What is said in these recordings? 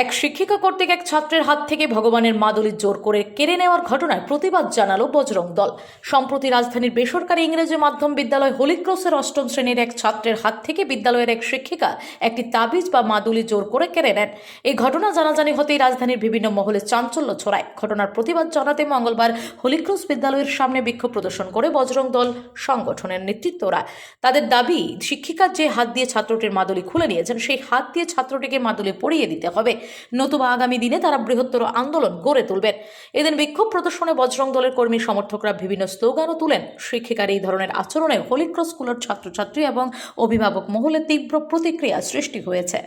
এক শিক্ষিকা কর্তৃক এক ছাত্রের হাত থেকে ভগবানের মাদুলি জোর করে কেড়ে নেওয়ার ঘটনায় প্রতিবাদ জানালো বজরং দল। সম্প্রতি রাজধানীর বেসরকারি ইংরেজি মাধ্যম বিদ্যালয় হলিক্রসের অষ্টম শ্রেণীর এক ছাত্রের হাত থেকে বিদ্যালয়ের এক শিক্ষিকা একটি তাবিজ বা মাদুলি জোর করে কেড়ে নেন। এই ঘটনা জানাজানি হতেই রাজধানীর বিভিন্ন মহলে চাঞ্চল্য ছড়ায়। ঘটনার প্রতিবাদ জানাতে মঙ্গলবার হলিক্রস বিদ্যালয়ের সামনে বিক্ষোভ প্রদর্শন করে বজরং দল সংগঠনের নেতৃত্বরা। তাদের দাবি, শিক্ষিকা যে হাত দিয়ে ছাত্রটির মাদুলি খুলে নিয়েছেন সেই হাত দিয়ে ছাত্রটিকে মাদুলি পরিয়ে দিতে হবে, নতুবা আগামী দিনে তারা বৃহত্তর আন্দোলন গড়ে তুলবেন। এদিন বিক্ষোভ প্রদর্শনে বজরং দলের কর্মী সমর্থকরা বিভিন্ন স্লোগানও তুলেন। শিক্ষিকার এই ধরনের আচরণে হলিক্রস স্কুলের ছাত্রছাত্রী এবং অভিভাবক মহলে তীব্র প্রতিক্রিয়া সৃষ্টি হয়েছে।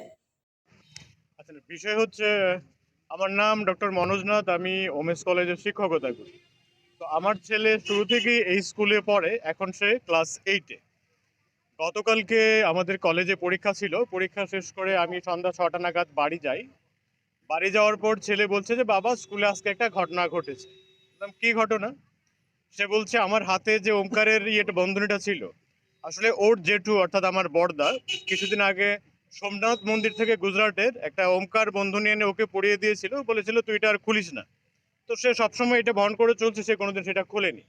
বিষয় হচ্ছে, আমার নাম ডক্টর মনোজনাথ, আমি ওমেন্স কলেজের শিক্ষকতা করি। তো আমার ছেলে শুরু থেকেই এই স্কুলে পড়ে, এখন সে ক্লাস 8-এ। গতকালকে আমাদের কলেজে পরীক্ষা ছিল, পরীক্ষা শেষ করে আমি সন্ধ্যা 6টা নাগাদ বাড়ি যাই। বাড়ি যাওয়ার পর ছেলে বলছে যে বাবা, স্কুলে আজকে একটা ঘটনা ঘটেছে। বললাম, কি ঘটনা? সে বলছে আমার হাতে যে ওমকারের বন্ধনীটা ছিল, আসলে ওর জেঠু অর্থাৎ আমার বড়দা কিছুদিন আগে সোমনাথ মন্দির থেকে গুজরাটের একটা ওমকার বন্ধনী এনে ওকে পরিয়ে দিয়েছিল, বলেছিল তুই এটা আর খুলিস না। তো সে সবসময় এটা বহন করে চলছে, সে কোনোদিন সেটা খোলেনি।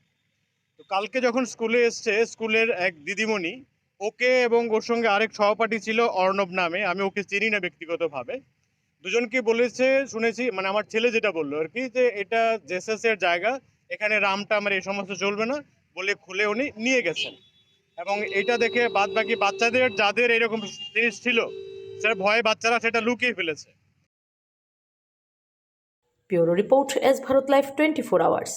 তো কালকে যখন স্কুলে এসছে, স্কুলের এক দিদিমণি ওকে এবং ওর সঙ্গে আরেক সহপাঠী ছিল অর্ণব নামে, আমি ওকে চিনি না ব্যক্তিগতভাবে, দুজনকে বলেছে শুনেছি, মানে আমার ছেলে যেটা বললো আর কি, যে এটা জেসাস এর জায়গা, এখানে রামটা আমার এই সমস্ত চলবে না, বলে খুলে উনি নিয়ে গেছেন। এবং এটা দেখে বাদ বাকি বাচ্চাদের যাদের এরকম জিনিস ছিল, সেটা ভয়ে বাচ্চারা সেটা লুকিয়ে ফেলেছে। Bureau report, S Bharat live 24 hours.